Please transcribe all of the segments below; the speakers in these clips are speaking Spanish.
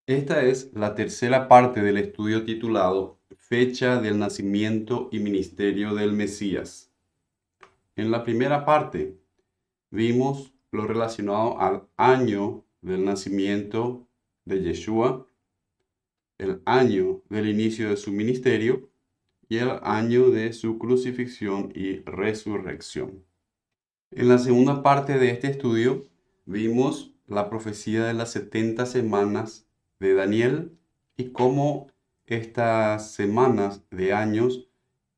Esta es la tercera parte del estudio titulado Fecha del nacimiento y ministerio del Mesías. En la primera parte vimos lo relacionado al año del nacimiento de Yeshua, el año del inicio de su ministerio y el año de su crucifixión y resurrección. En la segunda parte de este estudio vimos la profecía de las 70 semanas de Daniel y cómo estas semanas de años,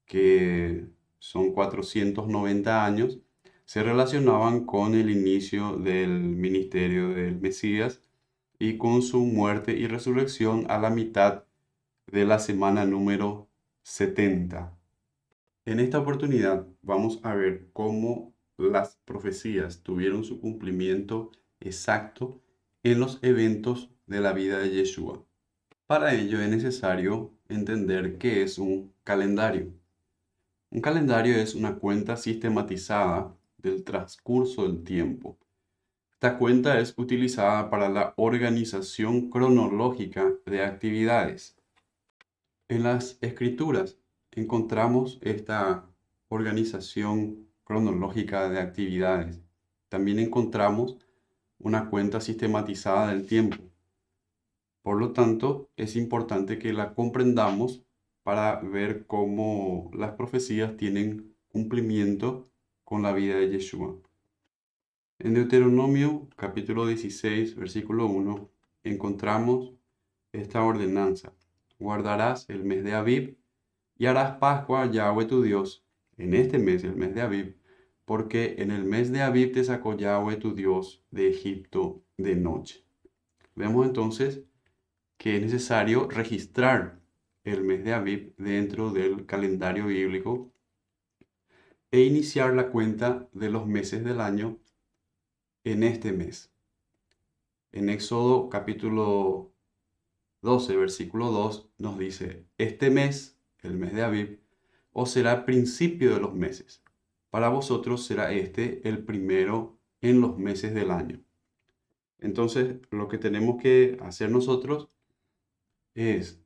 que son 490 años, se relacionaban con el inicio del ministerio del Mesías y con su muerte y resurrección a la mitad de la semana número 70. En esta oportunidad vamos a ver cómo las profecías tuvieron su cumplimiento exacto en los eventos de la vida de Yeshua. Para ello es necesario entender qué es un calendario. Un calendario es una cuenta sistematizada del transcurso del tiempo. Esta cuenta es utilizada para la organización cronológica de actividades. En las escrituras encontramos esta organización cronológica de actividades. También encontramos una cuenta sistematizada del tiempo. Por lo tanto, es importante que la comprendamos para ver cómo las profecías tienen cumplimiento con la vida de Yeshua. En Deuteronomio capítulo 16, versículo 1, encontramos esta ordenanza. Guardarás el mes de Abib y harás Pascua a Yahweh tu Dios en este mes, el mes de Abib, porque en el mes de Abib te sacó Yahweh tu Dios de Egipto de noche. Vemos entonces que es necesario registrar el mes de Abib dentro del calendario bíblico e iniciar la cuenta de los meses del año en este mes. En Éxodo capítulo 12, versículo 2 nos dice, este mes, el mes de Abib, os será principio de los meses. Para vosotros será este el primero en los meses del año. Entonces, lo que tenemos que hacer nosotros es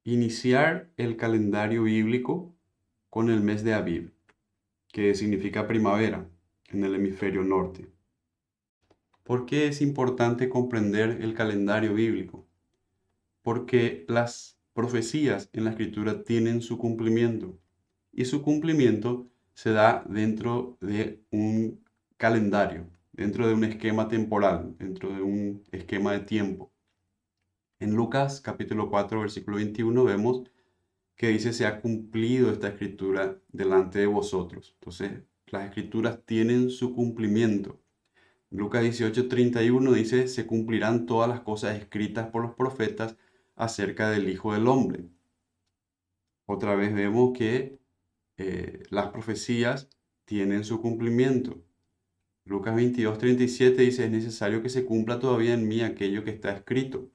iniciar el calendario bíblico con el mes de Abib, que significa primavera en el hemisferio norte. ¿Por qué es importante comprender el calendario bíblico? Porque las profecías en la escritura tienen su cumplimiento y su cumplimiento se da dentro de un calendario, dentro de un esquema temporal, dentro de un esquema de tiempo. En Lucas capítulo 4 versículo 21 vemos que dice se ha cumplido esta escritura delante de vosotros. Entonces las escrituras tienen su cumplimiento. Lucas 18:31 dice se cumplirán todas las cosas escritas por los profetas acerca del Hijo del Hombre. Otra vez vemos que las profecías tienen su cumplimiento. Lucas 22:37 dice, es necesario que se cumpla todavía en mí aquello que está escrito.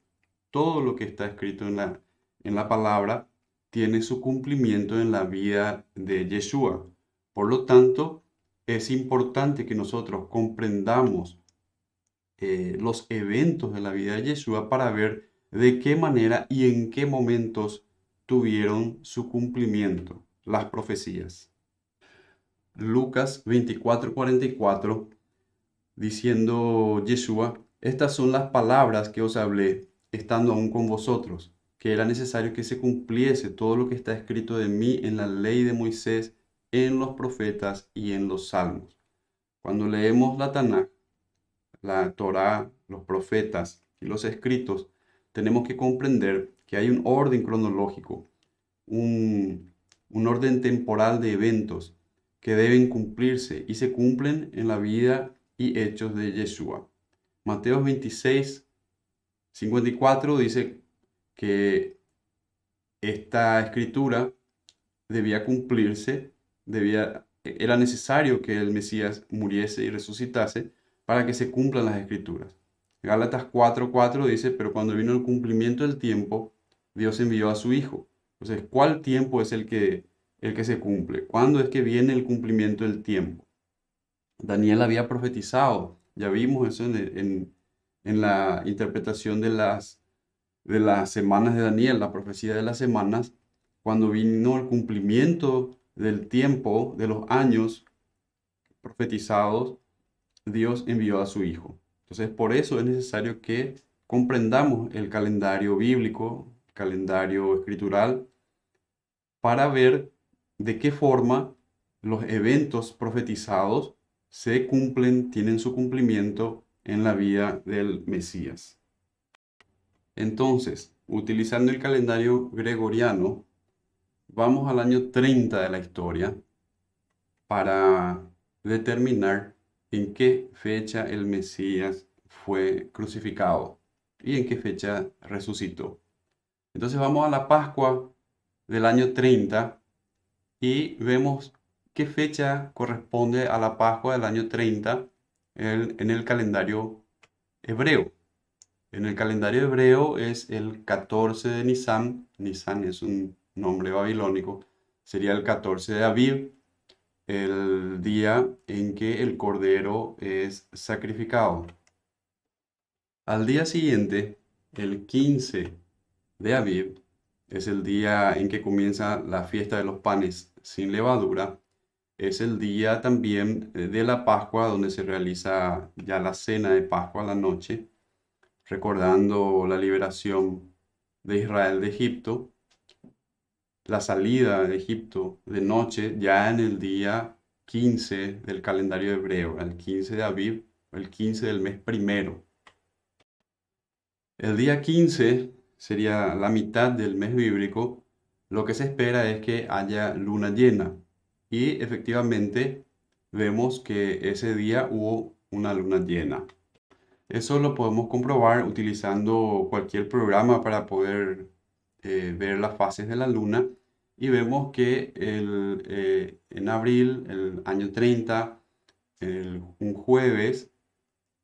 Todo lo que está escrito en la palabra tiene su cumplimiento en la vida de Yeshua. Por lo tanto, es importante que nosotros comprendamos los eventos de la vida de Yeshua para ver de qué manera y en qué momentos tuvieron su cumplimiento las profecías. Lucas 24:44, diciendo Yeshua, estas son las palabras que os hablé, estando aún con vosotros, que era necesario que se cumpliese todo lo que está escrito de mí en la ley de Moisés, en los profetas y en los salmos. Cuando leemos la Tanaj, la Torá, los profetas y los escritos, tenemos que comprender que hay un orden cronológico, un, un orden temporal de eventos que deben cumplirse y se cumplen en la vida y hechos de Yeshua. Mateo 26:54 dice que esta escritura debía cumplirse, era necesario que el Mesías muriese y resucitase para que se cumplan las escrituras. Gálatas 4:4 dice, pero cuando vino el cumplimiento del tiempo, Dios envió a su Hijo. Entonces, ¿cuál tiempo es el que se cumple? ¿Cuándo es que viene el cumplimiento del tiempo? Daniel había profetizado, ya vimos eso en la interpretación de las de las semanas de Daniel, la profecía de las semanas, cuando vino el cumplimiento del tiempo, de los años profetizados, Dios envió a su Hijo. Entonces, por eso es necesario que comprendamos el calendario bíblico, calendario escritural, para ver de qué forma los eventos profetizados se cumplen, tienen su cumplimiento en la vida del Mesías. Entonces, utilizando el calendario gregoriano, vamos al año 30 de la historia para determinar en qué fecha el Mesías fue crucificado y en qué fecha resucitó. Entonces vamos a la Pascua del año 30 y vemos qué fecha corresponde a la Pascua del año 30 en el calendario hebreo. En el calendario hebreo es el 14 de Nisan. Nisan es un nombre babilónico. Sería el 14 de Aviv, el día en que el cordero es sacrificado. Al día siguiente, el 15 de Aviv, es el día en que comienza la fiesta de los panes sin levadura. Es el día también de la Pascua, donde se realiza ya la cena de Pascua a la noche, recordando la liberación de Israel de Egipto, la salida de Egipto de noche, ya en el día 15 del calendario hebreo, el 15 de Aviv, el 15 del mes primero. El día 15 sería la mitad del mes bíblico. Lo que se espera es que haya luna llena. Y efectivamente vemos que ese día hubo una luna llena. Eso lo podemos comprobar utilizando cualquier programa para poder ver las fases de la luna. Y vemos que en abril, el año 30, un jueves,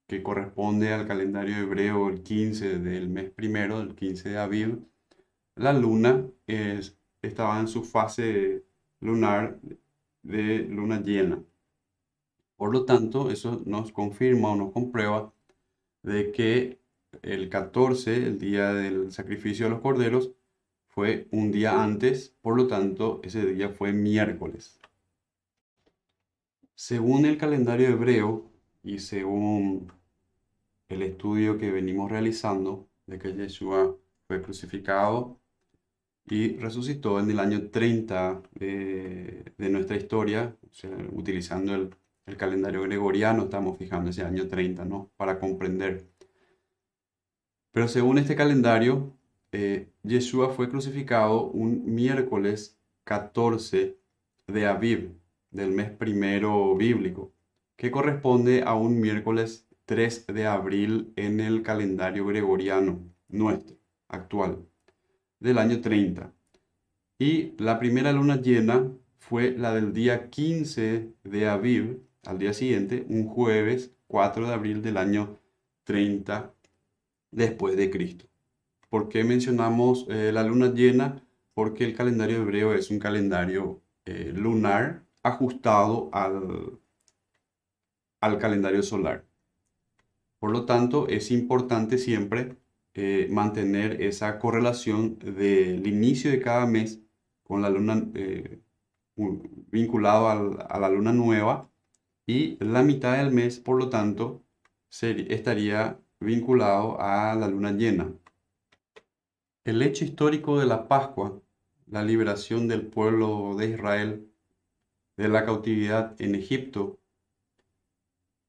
que corresponde al calendario hebreo el 15 del mes primero, el 15 de Aviv, la luna estaba en su fase lunar de luna llena. Por lo tanto, eso nos confirma o nos comprueba de que el 14, el día del sacrificio de los corderos, fue un día antes, por lo tanto, ese día fue miércoles. Según el calendario hebreo y según el estudio que venimos realizando de que Yeshua fue crucificado y resucitó en el año 30 de nuestra historia, o sea, utilizando el calendario gregoriano, estamos fijando ese año 30, ¿no? Para comprender. Pero según este calendario, Yeshua fue crucificado un miércoles 14 de Aviv, del mes primero bíblico, que corresponde a un miércoles 3 de abril en el calendario gregoriano nuestro, actual, del año 30. Y la primera luna llena fue la del día 15 de Aviv, al día siguiente, un jueves 4 de abril del año 30 después de Cristo. ¿Por qué mencionamos la luna llena? Porque el calendario hebreo es un calendario lunar ajustado al calendario solar. Por lo tanto, es importante siempre mantener esa correlación del inicio de cada mes con la luna vinculado a la luna nueva y la mitad del mes, por lo tanto, estaría vinculado a la luna llena. El hecho histórico de la Pascua, la liberación del pueblo de Israel de la cautividad en Egipto,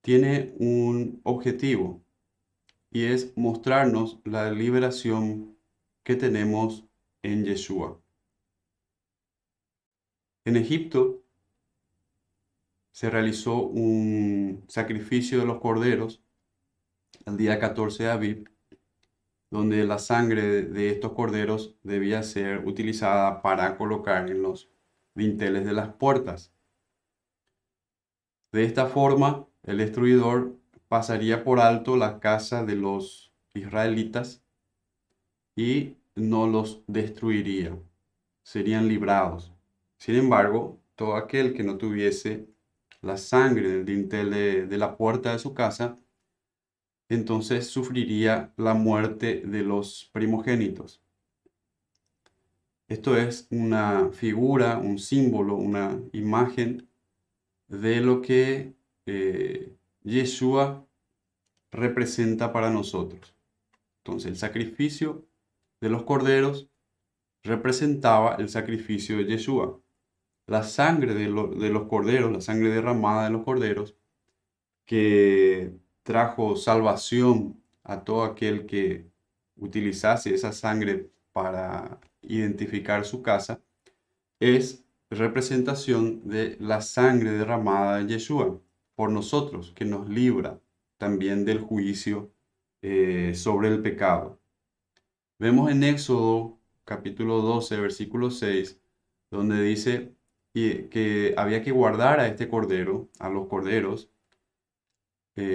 tiene un objetivo y es mostrarnos la liberación que tenemos en Yeshua. En Egipto se realizó un sacrificio de los corderos el día 14 de Aviv, donde la sangre de estos corderos debía ser utilizada para colocar en los dinteles de las puertas. De esta forma, el destruidor pasaría por alto la casa de los israelitas y no los destruiría, serían librados. Sin embargo, todo aquel que no tuviese la sangre del dintel de la puerta de su casa entonces sufriría la muerte de los primogénitos. Esto es una figura, un símbolo, una imagen de lo que Yeshua representa para nosotros. Entonces, el sacrificio de los corderos representaba el sacrificio de Yeshua. La sangre de los corderos, la sangre derramada de los corderos, que trajo salvación a todo aquel que utilizase esa sangre para identificar su casa, es representación de la sangre derramada de Yeshua por nosotros, que nos libra también del juicio sobre el pecado. Vemos en Éxodo capítulo 12, versículo 6, donde dice que había que guardar a este cordero, a los corderos,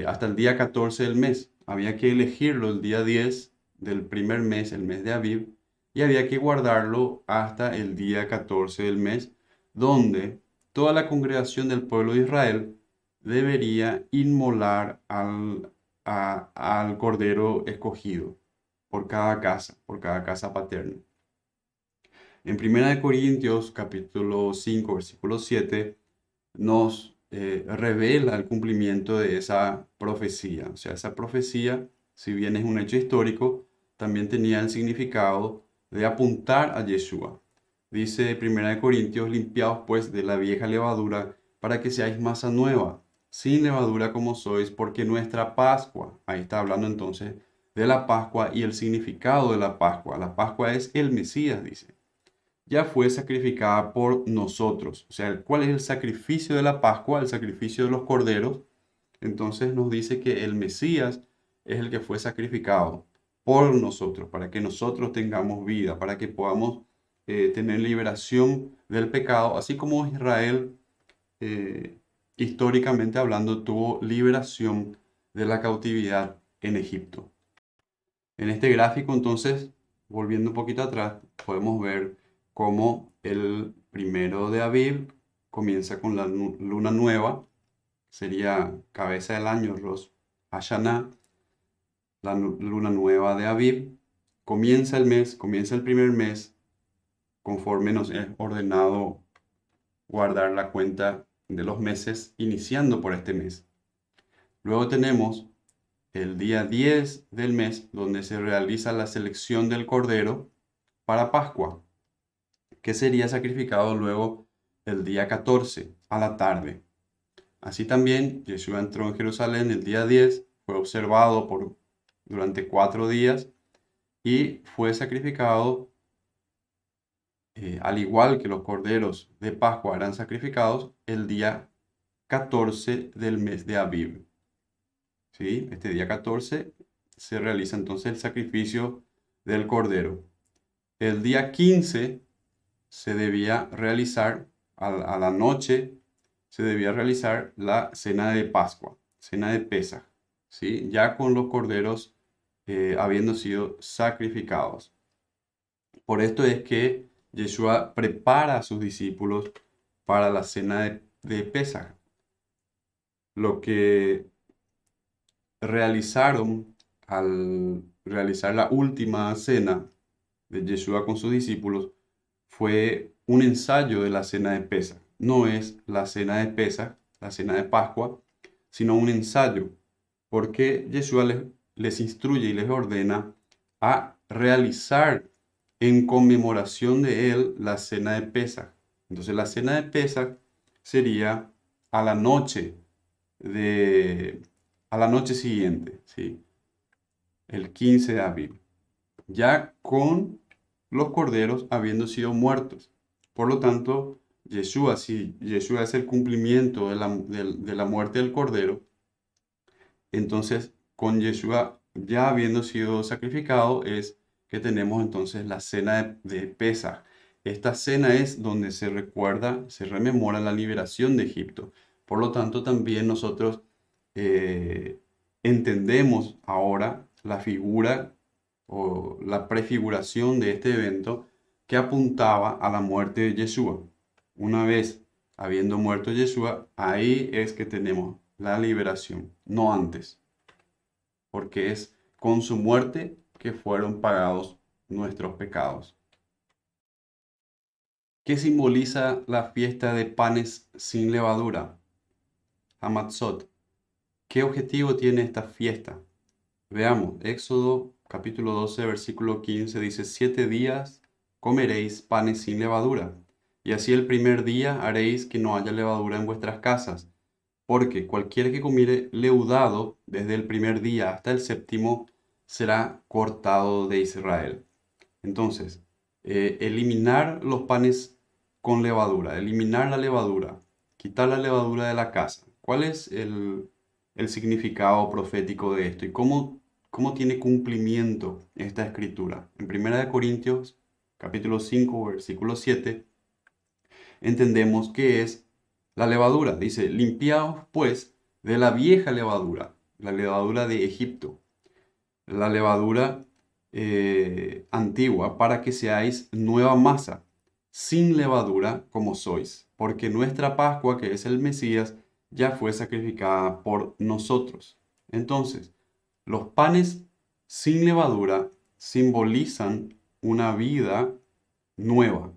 hasta el día 14 del mes. Había que elegirlo el día 10 del primer mes, el mes de Abib, y había que guardarlo hasta el día 14 del mes, donde toda la congregación del pueblo de Israel debería inmolar al cordero escogido por cada casa paterna. En 1 Corintios capítulo 5, versículo 7, nos revela el cumplimiento de esa profecía. O sea, esa profecía, si bien es un hecho histórico, también tenía el significado de apuntar a Yeshua. Dice 1 Corintios, limpiaos pues de la vieja levadura para que seáis masa nueva, sin levadura como sois, porque nuestra Pascua, ahí está hablando entonces de la Pascua y el significado de la Pascua. La Pascua es el Mesías, dice, ya fue sacrificada por nosotros. O sea, ¿cuál es el sacrificio de la Pascua? El sacrificio de los corderos. Entonces nos dice que el Mesías es el que fue sacrificado por nosotros, para que nosotros tengamos vida, para que podamos tener liberación del pecado, así como Israel, eh, históricamente hablando, tuvo liberación de la cautividad en Egipto. En este gráfico, entonces, volviendo un poquito atrás, podemos ver cómo el 1 de Aviv comienza con la luna nueva, sería cabeza del año, Rosh Hashanah, la luna nueva de Aviv. Comienza el mes, comienza el primer mes, conforme nos es ordenado guardar la cuenta de los meses, iniciando por este mes. Luego tenemos el día 10 del mes, donde se realiza la selección del cordero para Pascua, que sería sacrificado luego el día 14 a la tarde. Así también, Yeshua entró en Jerusalén el día 10, fue observado durante 4 días y fue sacrificado, al igual que los corderos de Pascua eran sacrificados, el día 14 del mes de Aviv. ¿Sí? Este día 14 se realiza entonces el sacrificio del cordero. El día 15 se debía realizar, a la noche, se debía realizar la cena de Pascua, cena de Pesaj, ¿sí? Ya con los corderos habiendo sido sacrificados. Por esto es que Yeshua prepara a sus discípulos para la cena de Pesaj. Lo que realizaron al realizar la última cena de Yeshua con sus discípulos fue un ensayo de la cena de Pesaj. No es la cena de Pesaj, la cena de Pascua, sino un ensayo, porque Yeshua les instruye y les ordena a realizar en conmemoración de él la cena de Pesaj. Entonces la cena de Pesaj sería a la noche a la noche siguiente, ¿sí? El 15 de abril, ya con los corderos habiendo sido muertos. Por lo tanto, Yeshua, si Yeshua es el cumplimiento de la muerte del cordero, entonces con Yeshua ya habiendo sido sacrificado es que tenemos entonces la cena de Pesaj. Esta cena es donde se recuerda, se rememora la liberación de Egipto. Por lo tanto, también nosotros entendemos ahora la figura o la prefiguración de este evento que apuntaba a la muerte de Yeshua. Una vez habiendo muerto Yeshua, ahí es que tenemos la liberación, no antes. porque es con su muerte que fueron pagados nuestros pecados. ¿Qué simboliza la fiesta de panes sin levadura? Hamatzot. ¿Qué objetivo tiene esta fiesta? Veamos, Éxodo capítulo 12, versículo 15 dice, 7 días comeréis panes sin levadura, y así el primer día haréis que no haya levadura en vuestras casas, porque cualquiera que comiere leudado desde el primer día hasta el séptimo será cortado de Israel. Entonces, eliminar los panes con levadura, eliminar la levadura, quitar la levadura de la casa. ¿Cuál es el significado profético de esto y cómo tiene cumplimiento esta escritura? En 1 Corintios, capítulo 5, versículo 7, entendemos que es la levadura. Dice, limpiaos pues de la vieja levadura, la levadura de Egipto, la levadura antigua, para que seáis nueva masa, sin levadura como sois, porque nuestra Pascua, que es el Mesías, ya fue sacrificada por nosotros. Entonces, los panes sin levadura simbolizan una vida nueva,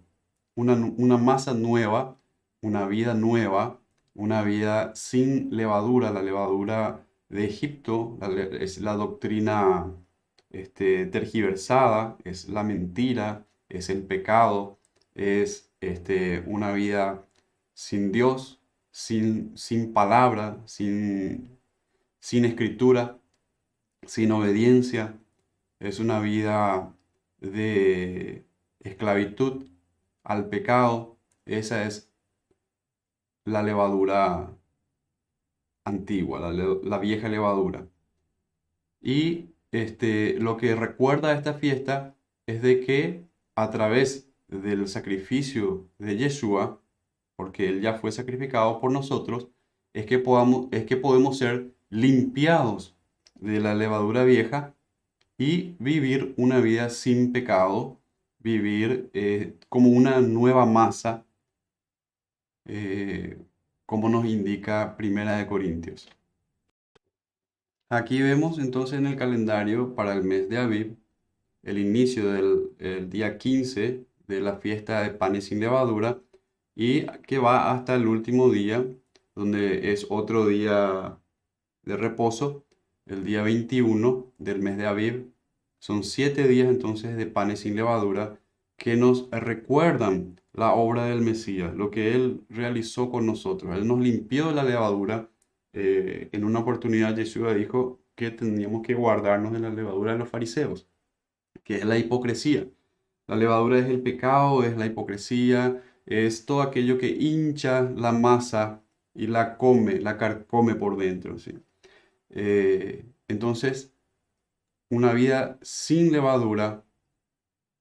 una masa nueva, una vida nueva, una vida sin levadura. La levadura de Egipto es la doctrina tergiversada, es la mentira, es el pecado, es una vida sin Dios, sin palabra, sin escritura, sin obediencia. Es una vida de esclavitud al pecado. Esa es la levadura antigua, la vieja levadura. Y lo que recuerda esta fiesta es de que a través del sacrificio de Yeshua, porque Él ya fue sacrificado por nosotros, es que podemos ser limpiados de la levadura vieja y vivir una vida sin pecado, vivir como una nueva masa, eh, como nos indica Primera de Corintios. Aquí vemos entonces en el calendario para el mes de Aviv el inicio del el día 15 de la fiesta de panes sin levadura y que va hasta el último día, donde es otro día de reposo, el día 21 del mes de Aviv. Son 7 días entonces de panes sin levadura que nos recuerdan la obra del Mesías, lo que Él realizó con nosotros. Él nos limpió de la levadura. En una oportunidad Yeshua dijo que teníamos que guardarnos de la levadura de los fariseos, que es la hipocresía. La levadura es el pecado, es la hipocresía, es todo aquello que hincha la masa y la come, la carcome por dentro, ¿sí? Entonces, una vida sin levadura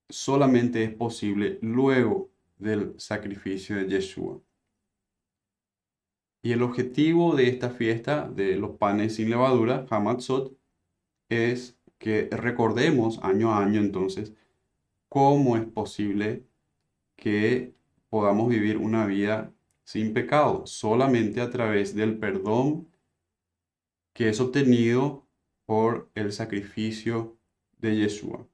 solamente es posible luego del sacrificio de Yeshua. Y el objetivo de esta fiesta de los panes sin levadura, Hamatzot, es que recordemos año a año entonces cómo es posible que podamos vivir una vida sin pecado, solamente a través del perdón que es obtenido por el sacrificio de Yeshua.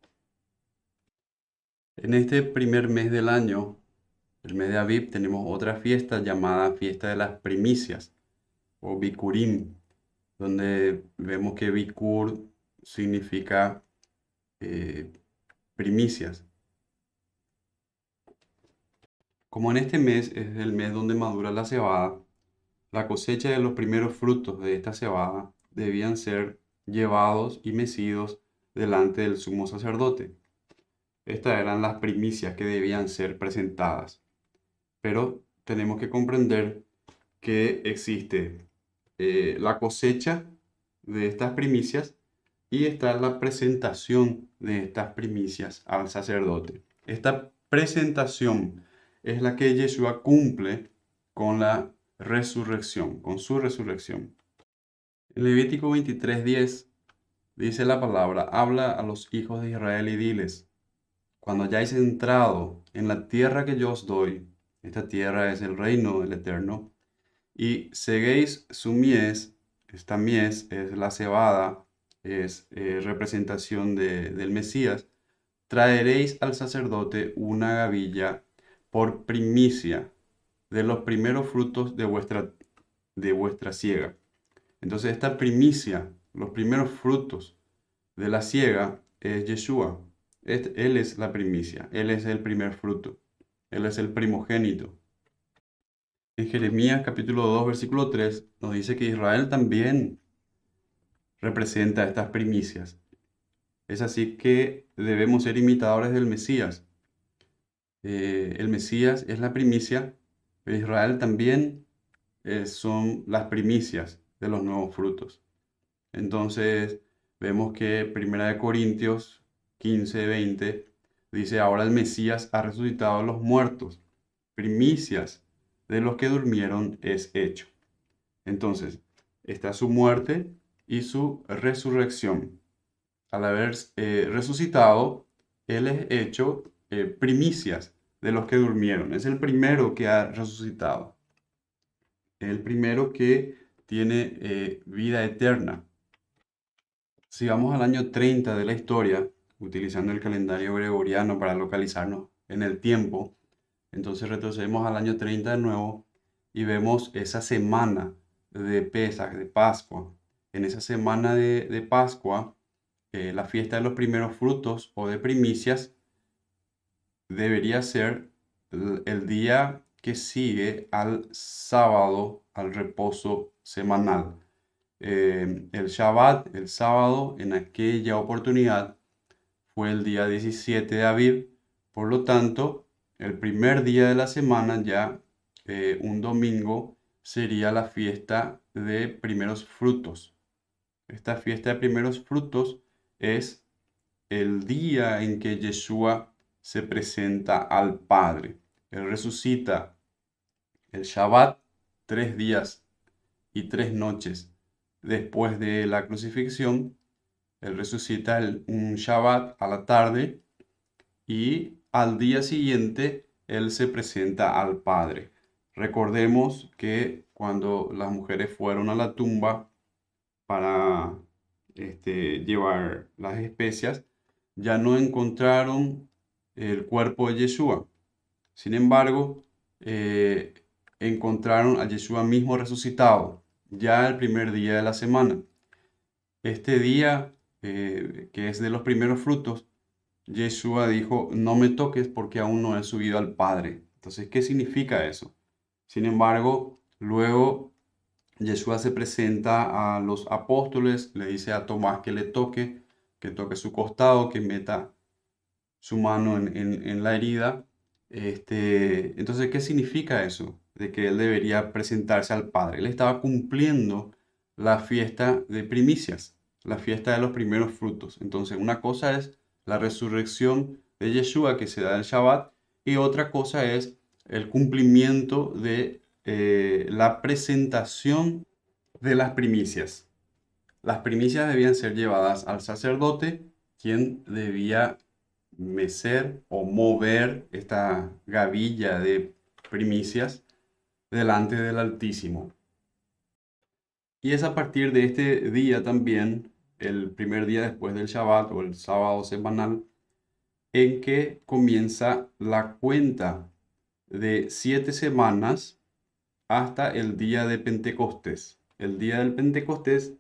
En este primer mes del año, el mes de Aviv, tenemos otra fiesta llamada Fiesta de las Primicias o Bikurim, donde vemos que Bikur significa primicias. Como en este mes es el mes donde madura la cebada, la cosecha de los primeros frutos de esta cebada debían ser llevados y mecidos delante del sumo sacerdote. Estas eran las primicias que debían ser presentadas. Pero tenemos que comprender que existe la cosecha de estas primicias y está la presentación de estas primicias al sacerdote. Esta presentación es la que Yeshua cumple con la resurrección, con su resurrección. En Levítico 23:10 dice la palabra, habla a los hijos de Israel y diles, cuando hayáis entrado en la tierra que yo os doy, esta tierra es el reino del Eterno, y seguéis su mies, esta mies es la cebada es representación del Mesías, traeréis al sacerdote una gavilla por primicia de los primeros frutos de vuestra siega. Entonces esta primicia, los primeros frutos de la siega es Yeshua. Él es la primicia, Él es el primer fruto, Él es el primogénito. En Jeremías capítulo 2, versículo 3 nos dice que Israel también representa estas primicias. Es así que debemos ser imitadores del Mesías. El Mesías es la primicia, pero Israel también son las primicias de los nuevos frutos. Entonces vemos que 1 Corintios 15:20 dice, ahora el Mesías ha resucitado a los muertos, primicias de los que durmieron es hecho. Entonces, está su muerte y su resurrección. Al haber resucitado, Él es hecho primicias de los que durmieron. Es el primero que ha resucitado. El primero que tiene vida eterna. Si vamos al año 30 de la historia, utilizando el calendario gregoriano para localizarnos en el tiempo, entonces retrocedemos al año 30 de nuevo y vemos esa semana de Pesaj, de Pascua. En esa semana de Pascua, la fiesta de los primeros frutos o de primicias debería ser el día que sigue al sábado, al reposo semanal. El Shabbat, el sábado, en aquella oportunidad fue el día 17 de Aviv. Por lo tanto, el primer día de la semana, ya un domingo, sería la fiesta de primeros frutos. Esta fiesta de primeros frutos es el día en que Yeshua se presenta al Padre. Él resucita el Shabbat 3 días y 3 noches después de la crucifixión. Él resucita un Shabbat a la tarde y al día siguiente Él se presenta al Padre. Recordemos que cuando las mujeres fueron a la tumba para llevar las especias, ya no encontraron el cuerpo de Yeshua. Sin embargo, encontraron a Yeshua mismo resucitado, ya el primer día de la semana. Este día, que es de los primeros frutos, Yeshua dijo, no me toques porque aún no he subido al Padre. Entonces, ¿qué significa eso? Sin embargo, luego Yeshua se presenta a los apóstoles, le dice a Tomás que toque su costado, que meta su mano en la herida. Entonces, ¿qué significa eso? De que él debería presentarse al Padre. Él estaba cumpliendo la fiesta de primicias, la fiesta de los primeros frutos. Entonces, una cosa es la resurrección de Yeshua que se da el Shabbat y otra cosa es el cumplimiento de la presentación de las primicias. Las primicias debían ser llevadas al sacerdote, quien debía mecer o mover esta gavilla de primicias delante del Altísimo. Y es a partir de este día también, el primer día después del Shabbat o el sábado semanal, en que comienza la cuenta de 7 semanas hasta el día de Pentecostés. El día del Pentecostés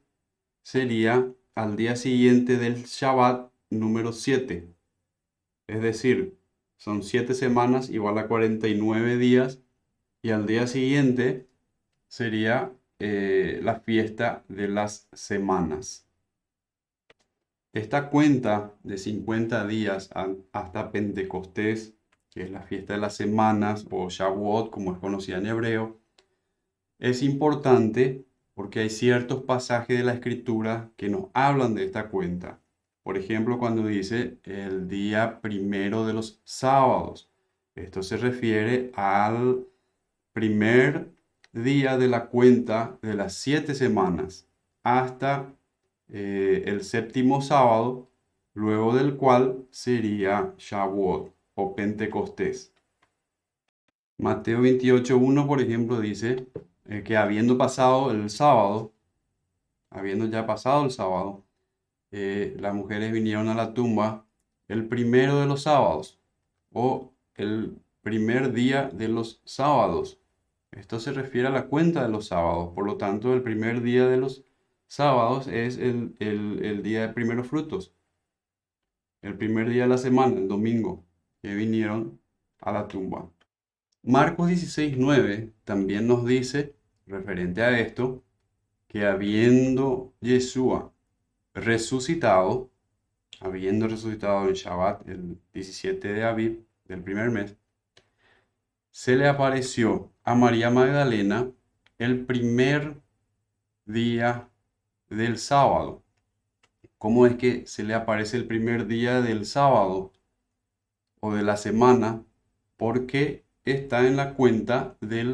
sería al día siguiente del Shabbat número 7. Es decir, son 7 semanas igual a 49 días y al día siguiente sería la fiesta de las semanas. Esta cuenta de 50 días hasta Pentecostés, que es la fiesta de las semanas o Shavuot como es conocida en hebreo, es importante porque hay ciertos pasajes de la Escritura que nos hablan de esta cuenta. Por ejemplo, cuando dice el día primero de los sábados. Esto se refiere al primer día de la cuenta de las 7 semanas hasta el séptimo sábado, luego del cual sería Shavuot o Pentecostés. Mateo 28:1, por ejemplo, dice que habiendo ya pasado el sábado, las mujeres vinieron a la tumba el primero de los sábados o el primer día de los sábados. Esto se refiere a la cuenta de los sábados. Por lo tanto, el primer día de los sábados es el día de primeros frutos. El primer día de la semana, el domingo, que vinieron a la tumba. Marcos 16:9 también nos dice, referente a esto, que habiendo Yeshua resucitado, habiendo resucitado en Shabbat, el 17 de Aviv del primer mes, se le apareció a María Magdalena el primer día del sábado. ¿Cómo es que se le aparece el primer día del sábado o de la semana? Porque está en la cuenta de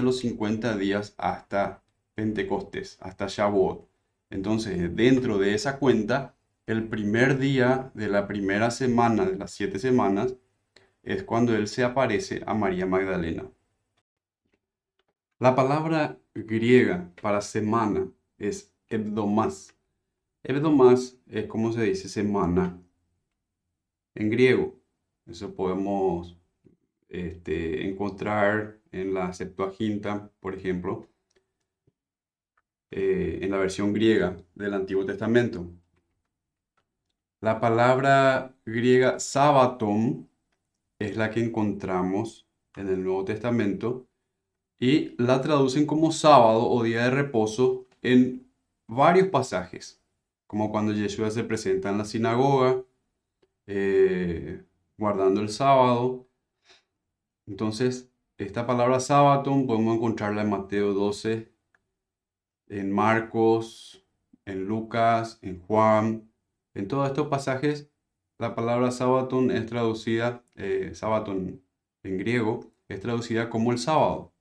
los 50 días hasta Pentecostés, hasta Shavuot. Entonces, dentro de esa cuenta, el primer día de la primera semana de las 7 semanas es cuando él se aparece a María Magdalena. La palabra griega para semana es hebdomás. Hebdomás es como se dice semana en griego. Eso podemos encontrar en la Septuaginta, por ejemplo, en la versión griega del Antiguo Testamento. La palabra griega sabaton es la que encontramos en el Nuevo Testamento y la traducen como sábado o día de reposo en varios pasajes, como cuando Yeshua se presenta en la sinagoga, guardando el sábado. Entonces, esta palabra sabaton podemos encontrarla en Mateo 12, en Marcos, en Lucas, en Juan. En todos estos pasajes, la palabra sabaton es traducida, sabaton en griego, es traducida como el sábado,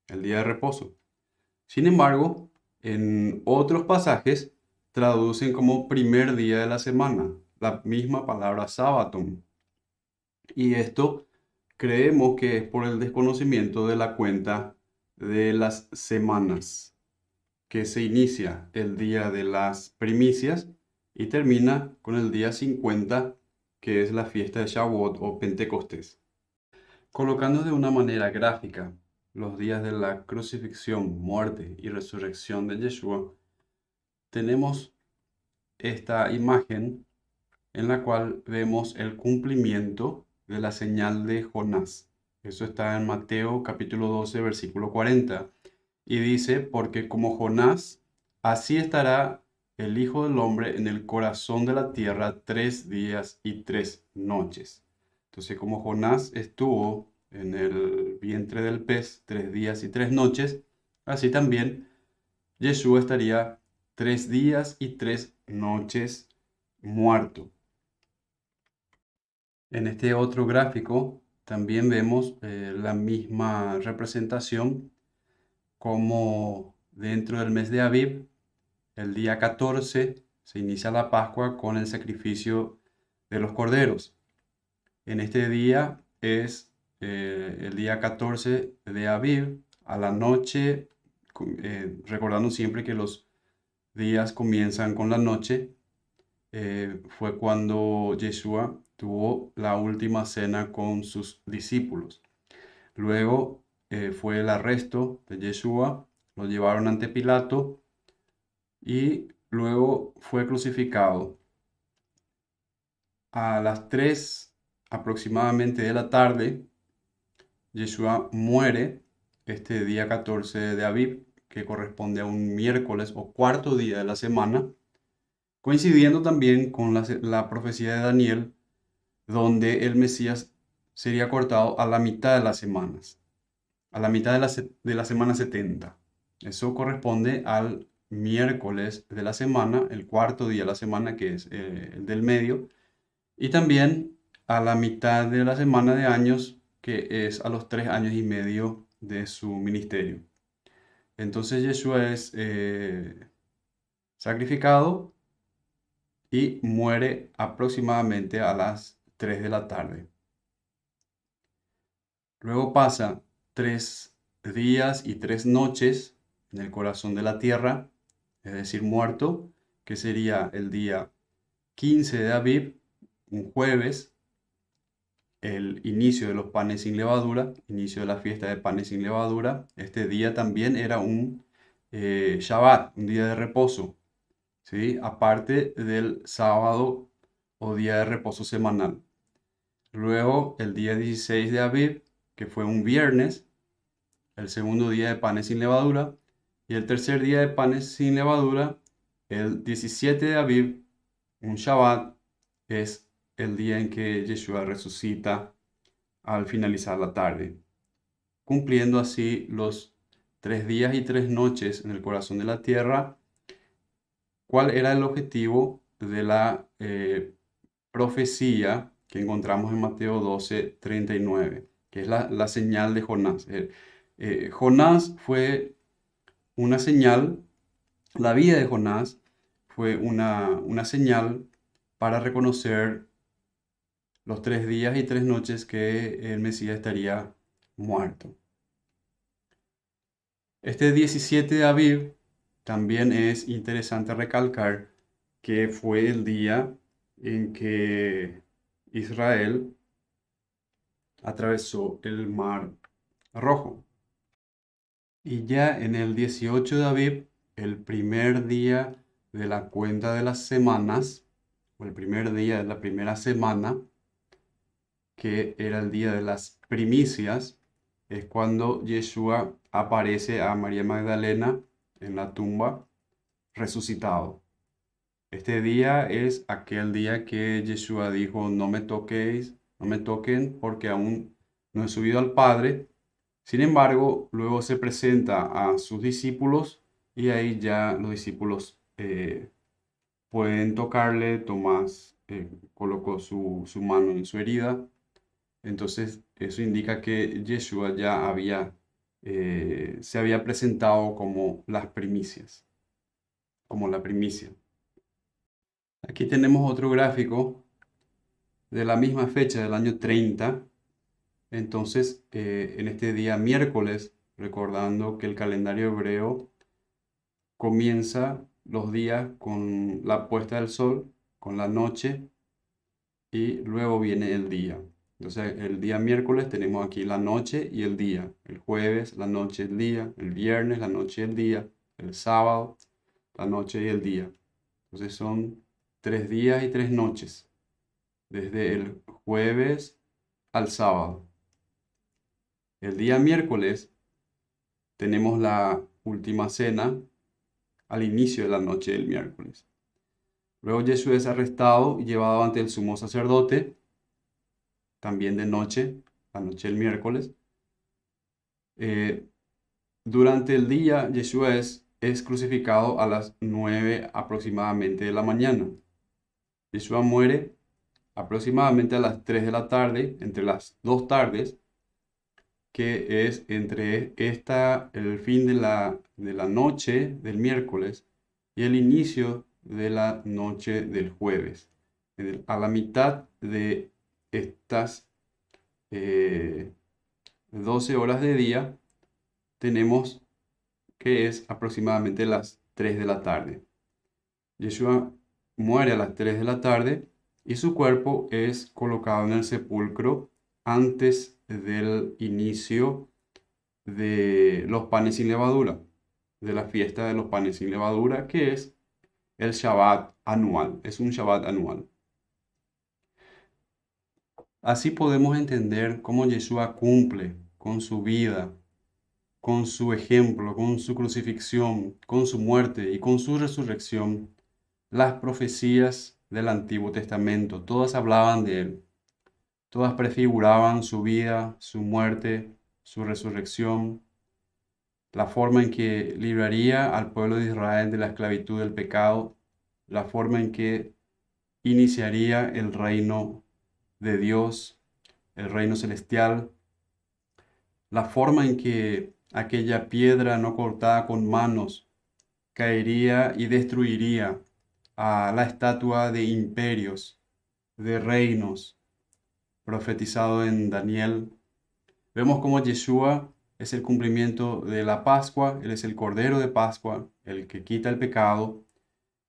el día de reposo. Sin embargo, en otros pasajes traducen como primer día de la semana, la misma palabra sabaton. Y esto creemos que es por el desconocimiento de la cuenta de las semanas, que se inicia el día de las primicias y termina con el día 50, que es la fiesta de Shavuot o Pentecostés. Colocando de una manera gráfica los días de la crucifixión, muerte y resurrección de Yeshua, tenemos esta imagen en la cual vemos el cumplimiento de la señal de Jonás. Eso está en Mateo capítulo 12, versículo 40. Y dice, porque como Jonás, así estará el Hijo del Hombre en el corazón de la tierra 3 días y 3 noches. Entonces, como Jonás estuvo en el vientre del pez 3 días y 3 noches, así también Yeshua estaría 3 días y 3 noches muerto. En este otro gráfico también vemos la misma representación como dentro del mes de Aviv, el día 14, se inicia la Pascua con el sacrificio de los corderos. En este día es el día 14 de Aviv, a la noche, recordando siempre que los días comienzan con la noche, fue cuando Yeshua tuvo la última cena con sus discípulos. Luego fue el arresto de Yeshua, lo llevaron ante Pilato y luego fue crucificado. A las 3 aproximadamente de la tarde, Yeshua muere este día 14 de Aviv, que corresponde a un miércoles o cuarto día de la semana, coincidiendo también con la profecía de Daniel, donde el Mesías sería cortado a la mitad de las semanas, a la mitad de la semana 70. Eso corresponde al miércoles de la semana, el cuarto día de la semana, que es el del medio, y también a la mitad de la semana de años, que es a los 3 años y medio de su ministerio. Entonces Yeshua es sacrificado y muere aproximadamente a las 3 de la tarde. Luego pasa 3 días y 3 noches en el corazón de la tierra, es decir, muerto, que sería el día 15 de Aviv, un jueves, el inicio de los panes sin levadura, inicio de la fiesta de panes sin levadura. Este día también era un Shabbat, un día de reposo, ¿sí? Aparte del sábado o día de reposo semanal. Luego, el día 16 de Aviv, que fue un viernes, el segundo día de panes sin levadura. Y el tercer día de panes sin levadura, el 17 de Aviv, un Shabbat, es el día en que Yeshua resucita al finalizar la tarde, cumpliendo así los 3 días y 3 noches en el corazón de la tierra. ¿Cuál era el objetivo de la profecía que encontramos en Mateo 12:39, que es la señal de Jonás? Jonás fue una señal, la vida de Jonás fue una señal para reconocer los 3 días y 3 noches que el Mesías estaría muerto. Este 17 de Aviv también es interesante recalcar que fue el día en que Israel atravesó el Mar Rojo. Y ya en el 18 de Aviv, el primer día de la cuenta de las semanas, o el primer día de la primera semana, que era el día de las primicias, es cuando Yeshua aparece a María Magdalena en la tumba resucitado. Este día es aquel día que Yeshua dijo, no me toquéis, no me toquen porque aún no he subido al Padre. Sin embargo, luego se presenta a sus discípulos y ahí ya los discípulos pueden tocarle. Tomás colocó su mano en su herida. Entonces, eso indica que Yeshua ya se había presentado como las primicias, como la primicia. Aquí tenemos otro gráfico de la misma fecha del año 30. Entonces, en este día miércoles, recordando que el calendario hebreo comienza los días con la puesta del sol, con la noche, y luego viene el día. Entonces, el día miércoles tenemos aquí la noche y el día. El jueves, la noche y el día. El viernes, la noche y el día. El sábado, la noche y el día. Entonces, son 3 días y 3 noches, desde el jueves al sábado. El día miércoles tenemos la última cena al inicio de la noche del miércoles. Luego Jesús es arrestado y llevado ante el sumo sacerdote, también de noche, la noche del miércoles. Durante el día, Yeshua es crucificado a las 9 aproximadamente de la mañana. Yeshua muere aproximadamente a las 3 de la tarde, entre las 2 tardes, que es entre el fin de la noche del miércoles y el inicio de la noche del jueves. A la mitad de estas 12 horas de día tenemos que es aproximadamente las 3 de la tarde. Yeshua muere a las 3 de la tarde y su cuerpo es colocado en el sepulcro antes del inicio de los panes sin levadura, de la fiesta de los panes sin levadura, que es el Shabbat anual, es un Shabbat anual. Así podemos entender cómo Yeshua cumple con su vida, con su ejemplo, con su crucifixión, con su muerte y con su resurrección, las profecías del Antiguo Testamento. Todas hablaban de él, todas prefiguraban su vida, su muerte, su resurrección, la forma en que libraría al pueblo de Israel de la esclavitud del pecado, la forma en que iniciaría el reino de Dios, el reino celestial, la forma en que aquella piedra no cortada con manos caería y destruiría a la estatua de imperios, de reinos, profetizado en Daniel. Vemos cómo Yeshua es el cumplimiento de la Pascua, Él es el Cordero de Pascua, el que quita el pecado.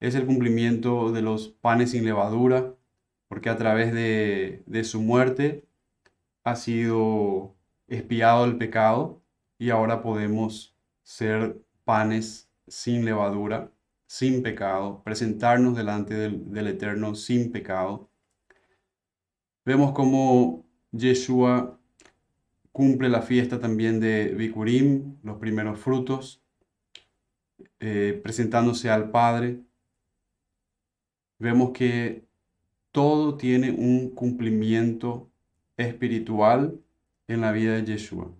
es el cumplimiento de los panes sin levadura, porque a través de su muerte ha sido expiado el pecado y ahora podemos ser panes sin levadura, sin pecado, presentarnos delante del Eterno sin pecado. Vemos cómo Yeshua cumple la fiesta también de Bikurim, los primeros frutos, presentándose al Padre. Vemos que todo tiene un cumplimiento espiritual en la vida de Yeshua.